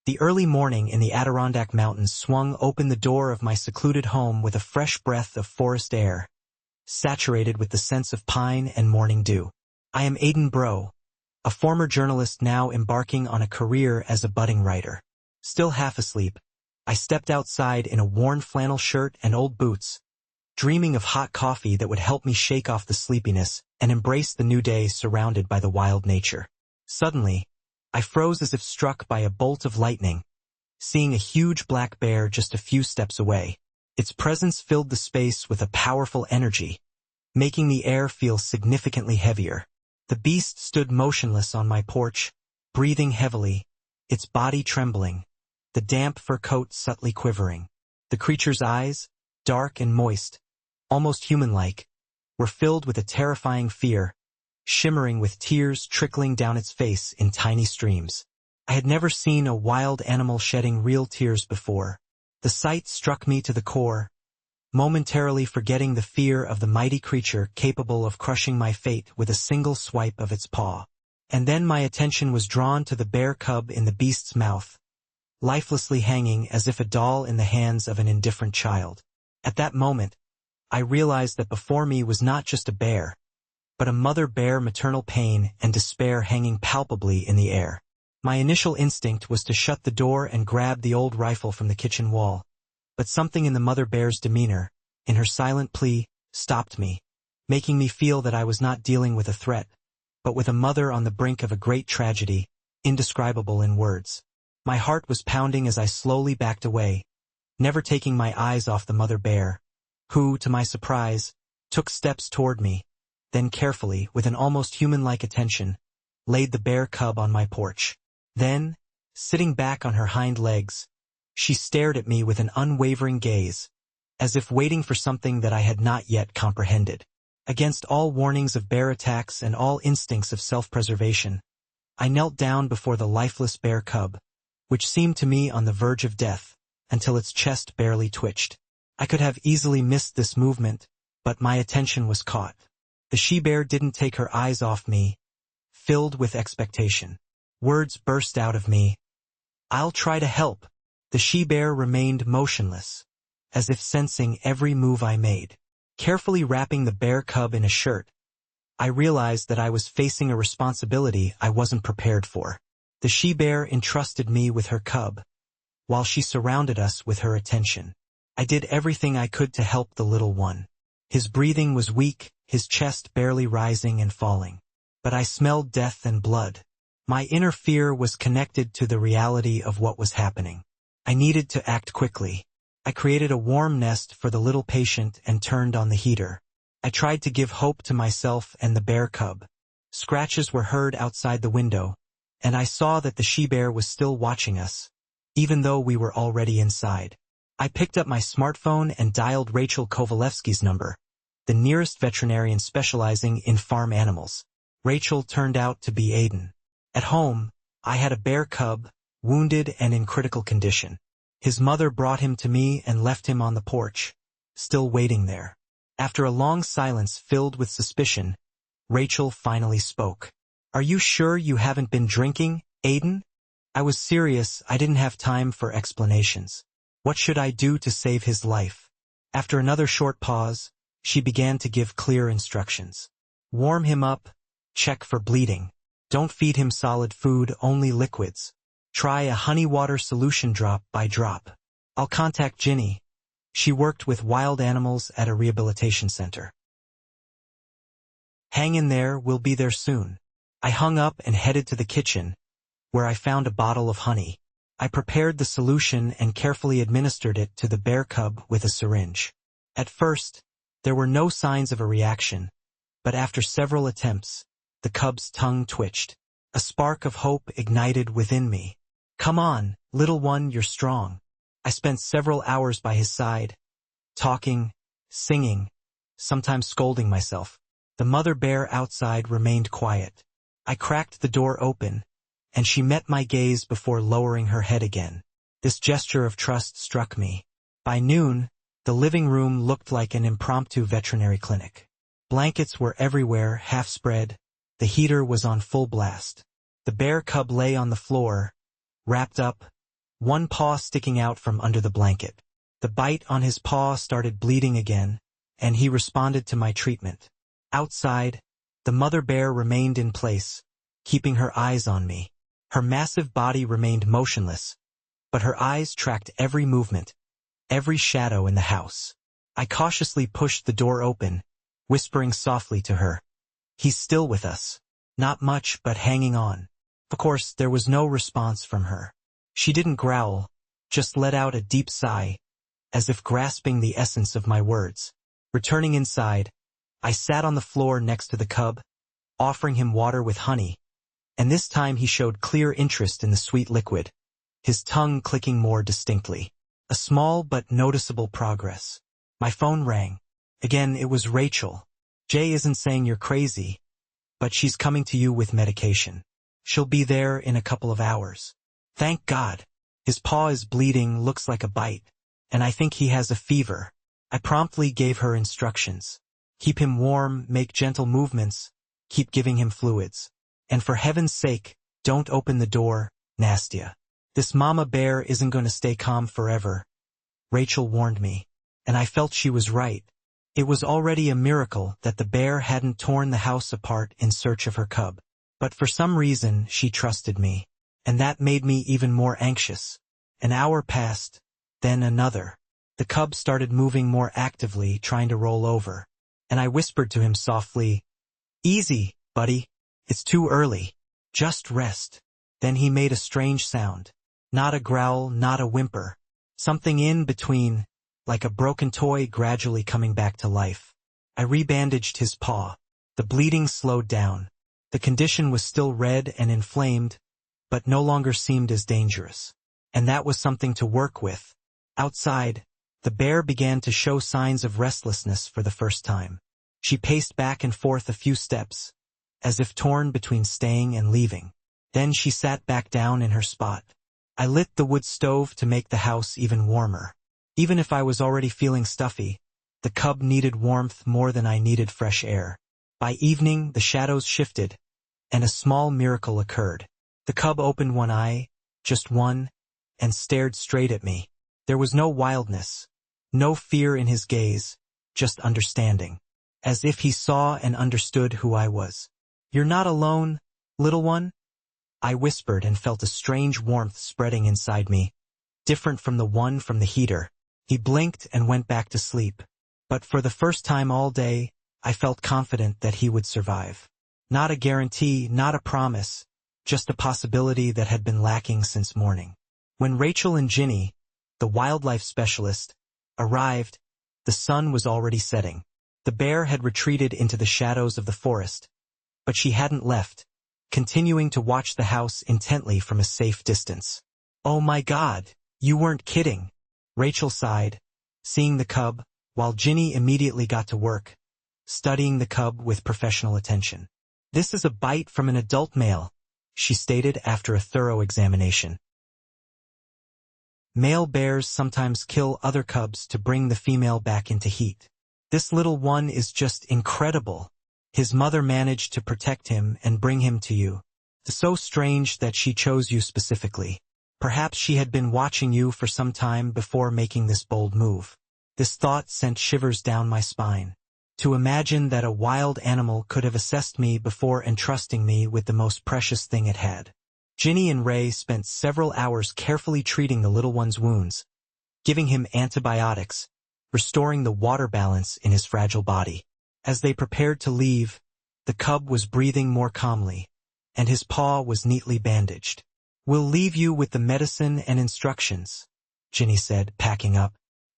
The early morning in the Adirondack Mountains swung open the door of my secluded home with a fresh breath of forest air, saturated with the scents of pine and morning dew. I am Aidan Bro, a former journalist now embarking on a career as a budding writer. Still half asleep, I stepped outside in a worn flannel shirt and old boots, dreaming of hot coffee that would help me shake off the sleepiness and embrace the new day surrounded by the wild nature. Suddenly, I froze as if struck by a bolt of lightning, seeing a huge black bear just a few steps away. Its presence filled the space with a powerful energy, making the air feel significantly heavier. The beast stood motionless on my porch, breathing heavily, its body trembling, the damp fur coat subtly quivering. The creature's eyes, dark and moist, almost human-like, were filled with a terrifying fear, shimmering with tears trickling down its face in tiny streams. I had never seen a wild animal shedding real tears before. The sight struck me to the core, momentarily forgetting the fear of the mighty creature capable of crushing my fate with a single swipe of its paw. And then my attention was drawn to the bear cub in the beast's mouth, lifelessly hanging as if a doll in the hands of an indifferent child. At that moment, I realized that before me was not just a bear, but a mother bear, maternal pain and despair hanging palpably in the air. My initial instinct was to shut the door and grab the old rifle from the kitchen wall, but something in the mother bear's demeanor, in her silent plea, stopped me, making me feel that I was not dealing with a threat, but with a mother on the brink of a great tragedy, indescribable in words. My heart was pounding as I slowly backed away, never taking my eyes off the mother bear, who, to my surprise, took steps toward me, then carefully, with an almost human-like attention, laid the bear cub on my porch. Then, sitting back on her hind legs, she stared at me with an unwavering gaze, as if waiting for something that I had not yet comprehended. Against all warnings of bear attacks and all instincts of self-preservation, I knelt down before the lifeless bear cub, which seemed to me on the verge of death, until its chest barely twitched. I could have easily missed this movement, but my attention was caught. The she-bear didn't take her eyes off me, filled with expectation. Words burst out of me. "I'll try to help." The she-bear remained motionless, as if sensing every move I made. Carefully wrapping the bear cub in a shirt, I realized that I was facing a responsibility I wasn't prepared for. The she-bear entrusted me with her cub, while she surrounded us with her attention. I did everything I could to help the little one. His breathing was weak, his chest barely rising and falling. But I smelled death and blood. My inner fear was connected to the reality of what was happening. I needed to act quickly. I created a warm nest for the little patient and turned on the heater. I tried to give hope to myself and the bear cub. Scratches were heard outside the window, and I saw that the she-bear was still watching us, even though we were already inside. I picked up my smartphone and dialed Rachel Kovalevsky's number, the nearest veterinarian specializing in farm animals. Rachel turned out to be Aidan. At home, I had a bear cub, wounded and in critical condition. His mother brought him to me and left him on the porch, still waiting there. After a long silence filled with suspicion, Rachel finally spoke. "Are you sure you haven't been drinking, Aidan?" I was serious. I didn't have time for explanations. What should I do to save his life? After another short pause, she began to give clear instructions. "Warm him up, check for bleeding. Don't feed him solid food, only liquids. Try a honey water solution drop by drop. I'll contact Ginny. She worked with wild animals at a rehabilitation center. Hang in there, we'll be there soon." I hung up and headed to the kitchen, where I found a bottle of honey. I prepared the solution and carefully administered it to the bear cub with a syringe. At first, there were no signs of a reaction, but after several attempts, the cub's tongue twitched. A spark of hope ignited within me. "Come on, little one, you're strong." I spent several hours by his side, talking, singing, sometimes scolding myself. The mother bear outside remained quiet. I cracked the door open, and she met my gaze before lowering her head again. This gesture of trust struck me. By noon, the living room looked like an impromptu veterinary clinic. Blankets were everywhere, half spread. The heater was on full blast. The bear cub lay on the floor, wrapped up, one paw sticking out from under the blanket. The bite on his paw started bleeding again, and he responded to my treatment. Outside, the mother bear remained in place, keeping her eyes on me. Her massive body remained motionless, but her eyes tracked every movement, every shadow in the house. I cautiously pushed the door open, whispering softly to her, "He's still with us. Not much, but hanging on." Of course, there was no response from her. She didn't growl, just let out a deep sigh, as if grasping the essence of my words. Returning inside, I sat on the floor next to the cub, offering him water with honey, and this time he showed clear interest in the sweet liquid, his tongue clicking more distinctly. A small but noticeable progress. My phone rang. Again, it was Rachel. "Jay isn't saying you're crazy, but she's coming to you with medication. She'll be there in a couple of hours." Thank God. His paw is bleeding, looks like a bite, and I think he has a fever. I promptly gave her instructions. Keep him warm, make gentle movements, keep giving him fluids. And for heaven's sake, don't open the door, Nastia. This mama bear isn't going to stay calm forever. Rachel warned me, and I felt she was right. It was already a miracle that the bear hadn't torn the house apart in search of her cub. But for some reason, she trusted me, and that made me even more anxious. An hour passed, then another. The cub started moving more actively, trying to roll over, and I whispered to him softly, "Easy, buddy. It's too early. Just rest." Then he made a strange sound. Not a growl, not a whimper. Something in between, like a broken toy gradually coming back to life. I rebandaged his paw. The bleeding slowed down. The condition was still red and inflamed, but no longer seemed as dangerous. And that was something to work with. Outside, the bear began to show signs of restlessness for the first time. She paced back and forth a few steps, as if torn between staying and leaving. Then she sat back down in her spot. I lit the wood stove to make the house even warmer. Even if I was already feeling stuffy, the cub needed warmth more than I needed fresh air. By evening, the shadows shifted, and a small miracle occurred. The cub opened one eye, just one, and stared straight at me. There was no wildness, no fear in his gaze, just understanding. As if he saw and understood who I was. "You're not alone, little one?" I whispered and felt a strange warmth spreading inside me, different from the one from the heater. He blinked and went back to sleep. But for the first time all day, I felt confident that he would survive. Not a guarantee, not a promise, just a possibility that had been lacking since morning. When Rachel and Ginny, the wildlife specialist, arrived, the sun was already setting. The bear had retreated into the shadows of the forest, but she hadn't left, continuing to watch the house intently from a safe distance. "Oh my God, you weren't kidding," Rachel sighed, seeing the cub, while Ginny immediately got to work, studying the cub with professional attention. "This is a bite from an adult male," she stated after a thorough examination. Male bears sometimes kill other cubs to bring the female back into heat. This little one is just incredible. His mother managed to protect him and bring him to you. It's so strange that she chose you specifically. Perhaps she had been watching you for some time before making this bold move. This thought sent shivers down my spine. To imagine that a wild animal could have assessed me before entrusting me with the most precious thing it had. Ginny and Ray spent several hours carefully treating the little one's wounds, giving him antibiotics, restoring the water balance in his fragile body. As they prepared to leave, the cub was breathing more calmly, and his paw was neatly bandaged. "We'll leave you with the medicine and instructions," Ginny said, packing up.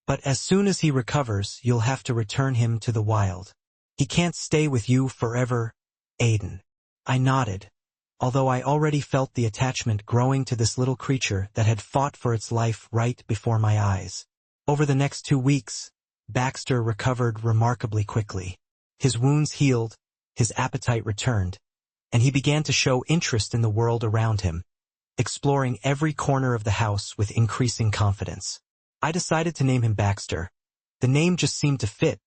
"But as soon as he recovers, you'll have to return him to the wild. He can't stay with you forever, Aiden." I nodded, although I already felt the attachment growing to this little creature that had fought for its life right before my eyes. Over the next 2 weeks, Baxter recovered remarkably quickly. His wounds healed, his appetite returned, and he began to show interest in the world around him, exploring every corner of the house with increasing confidence. I decided to name him Baxter. The name just seemed to fit,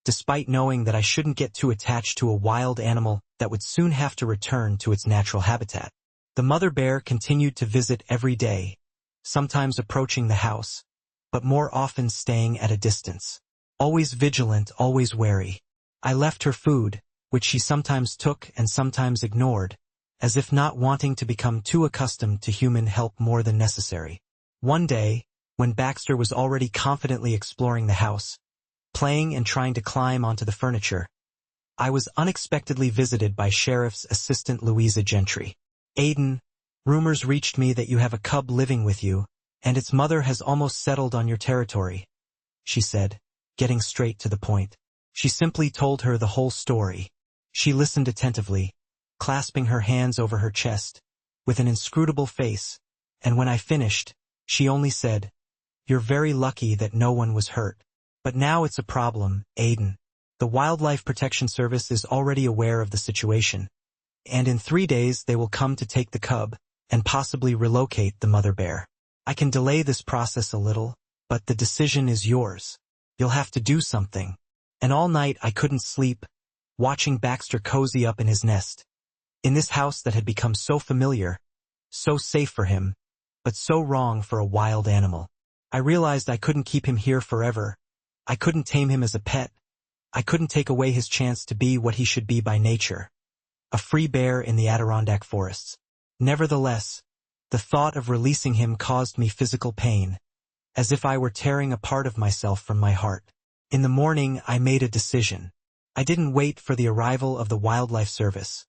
despite knowing that I shouldn't get too attached to a wild animal that would soon have to return to its natural habitat. The mother bear continued to visit every day, sometimes approaching the house, but more often staying at a distance. Always vigilant, always wary. I left her food, which she sometimes took and sometimes ignored, as if not wanting to become too accustomed to human help more than necessary. One day, when Baxter was already confidently exploring the house, playing and trying to climb onto the furniture, I was unexpectedly visited by Sheriff's Assistant Louisa Gentry. "Aiden, rumors reached me that you have a cub living with you, and its mother has almost settled on your territory," she said, getting straight to the point. She simply told her the whole story. She listened attentively, clasping her hands over her chest, with an inscrutable face, and when I finished, she only said, "You're very lucky that no one was hurt. But now it's a problem, Aiden. The Wildlife Protection Service is already aware of the situation, and in 3 days they will come to take the cub and possibly relocate the mother bear. I can delay this process a little, but the decision is yours. You'll have to do something." And all night I couldn't sleep, watching Baxter cozy up in his nest, in this house that had become so familiar, so safe for him, but so wrong for a wild animal. I realized I couldn't keep him here forever. I couldn't tame him as a pet. I couldn't take away his chance to be what he should be by nature, a free bear in the Adirondack forests. Nevertheless, the thought of releasing him caused me physical pain, as if I were tearing a part of myself from my heart. In the morning, I made a decision. I didn't wait for the arrival of the Wildlife Service,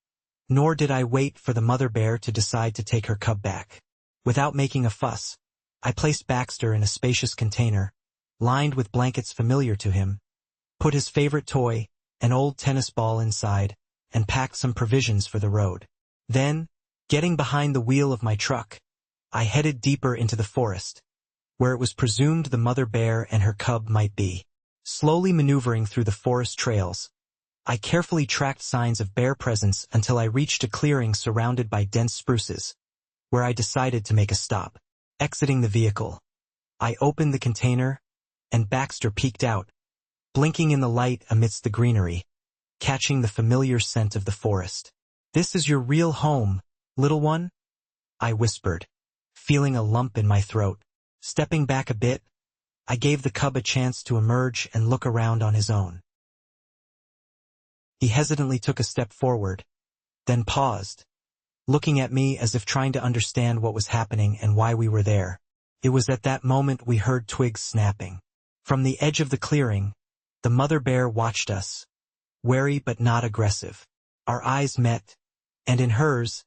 nor did I wait for the mother bear to decide to take her cub back. Without making a fuss, I placed Baxter in a spacious container, lined with blankets familiar to him, put his favorite toy, an old tennis ball, inside, and packed some provisions for the road. Then, getting behind the wheel of my truck, I headed deeper into the forest, where it was presumed the mother bear and her cub might be. Slowly maneuvering through the forest trails, I carefully tracked signs of bear presence until I reached a clearing surrounded by dense spruces, where I decided to make a stop. Exiting the vehicle, I opened the container, and Baxter peeked out, blinking in the light amidst the greenery, catching the familiar scent of the forest. "This is your real home, little one?" I whispered, feeling a lump in my throat. Stepping back a bit, I gave the cub a chance to emerge and look around on his own. He hesitantly took a step forward, then paused, looking at me as if trying to understand what was happening and why we were there. It was at that moment we heard twigs snapping. From the edge of the clearing, the mother bear watched us, wary but not aggressive. Our eyes met, and in hers,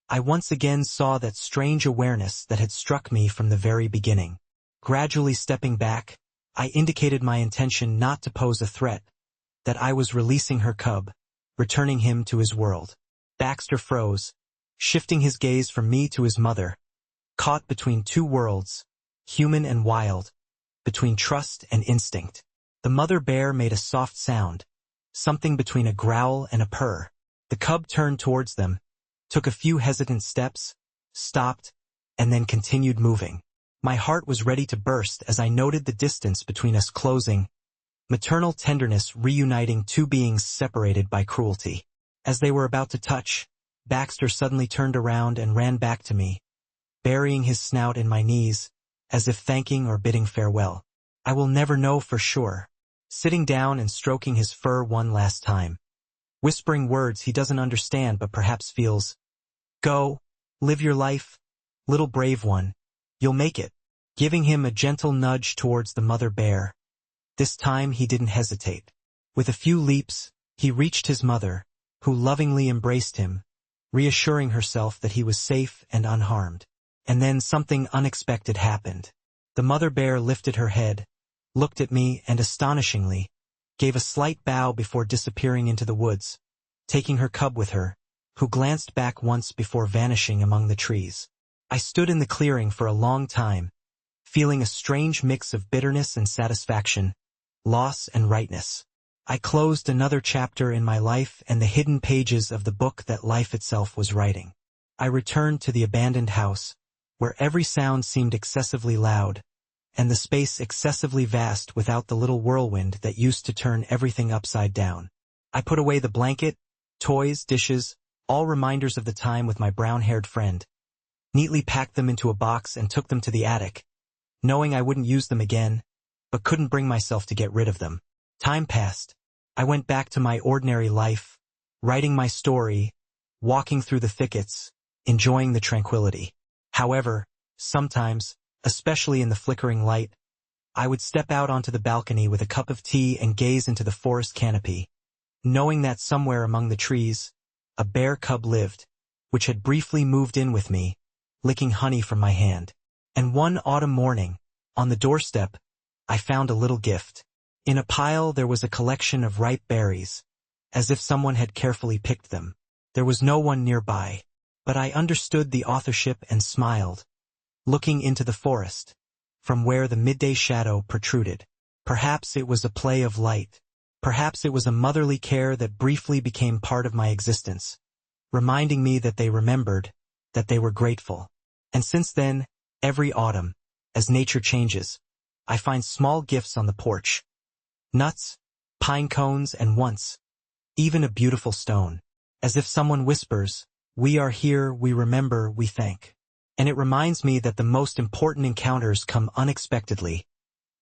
I once again saw that strange awareness that had struck me from the very beginning. Gradually stepping back, I indicated my intention not to pose a threat, that I was releasing her cub, returning him to his world. Baxter froze, shifting his gaze from me to his mother, caught between two worlds, human and wild, between trust and instinct. The mother bear made a soft sound, something between a growl and a purr. The cub turned towards them, took a few hesitant steps, stopped, and then continued moving. My heart was ready to burst as I noted the distance between us closing, maternal tenderness reuniting two beings separated by cruelty. As they were about to touch, Baxter suddenly turned around and ran back to me, burying his snout in my knees, as if thanking or bidding farewell. I will never know for sure, sitting down and stroking his fur one last time, whispering words he doesn't understand but perhaps feels. "Go, live your life, little brave one. You'll make it." Giving him a gentle nudge towards the mother bear. This time he didn't hesitate. With a few leaps, he reached his mother, who lovingly embraced him, reassuring herself that he was safe and unharmed. And then something unexpected happened. The mother bear lifted her head, looked at me and astonishingly, gave a slight bow before disappearing into the woods, taking her cub with her, who glanced back once before vanishing among the trees. I stood in the clearing for a long time, feeling a strange mix of bitterness and satisfaction, loss and rightness. I closed another chapter in my life and the hidden pages of the book that life itself was writing. I returned to the abandoned house, where every sound seemed excessively loud, and the space excessively vast without the little whirlwind that used to turn everything upside down. I put away the blanket, toys, dishes, all reminders of the time with my brown-haired friend, neatly packed them into a box and took them to the attic, knowing I wouldn't use them again, but couldn't bring myself to get rid of them. Time passed. I went back to my ordinary life, writing my story, walking through the thickets, enjoying the tranquility. However, sometimes, especially in the flickering light, I would step out onto the balcony with a cup of tea and gaze into the forest canopy, knowing that somewhere among the trees, a bear cub lived, which had briefly moved in with me, licking honey from my hand. And one autumn morning, on the doorstep, I found a little gift. In a pile there was a collection of ripe berries, as if someone had carefully picked them. There was no one nearby, but I understood the authorship and smiled, looking into the forest, from where the midday shadow protruded. Perhaps it was a play of light. Perhaps it was a motherly care that briefly became part of my existence, reminding me that they remembered, that they were grateful. And since then, every autumn, as nature changes, I find small gifts on the porch. Nuts, pine cones, and once, even a beautiful stone. As if someone whispers, "We are here, we remember, we thank." And it reminds me that the most important encounters come unexpectedly,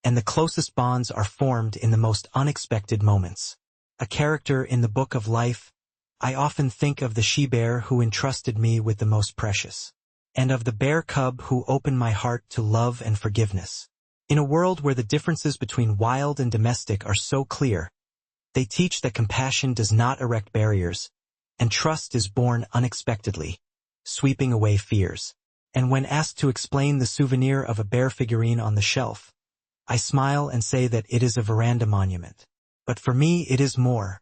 and the closest bonds are formed in the most unexpected moments. A character in the book of life, I often think of the she-bear who entrusted me with the most precious, and of the bear cub who opened my heart to love and forgiveness. In a world where the differences between wild and domestic are so clear, they teach that compassion does not erect barriers, and trust is born unexpectedly, sweeping away fears. And when asked to explain the souvenir of a bear figurine on the shelf, I smile and say that it is a veranda monument. But for me it is more.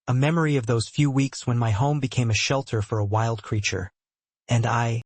A memory of those few weeks when my home became a shelter for a wild creature, and I,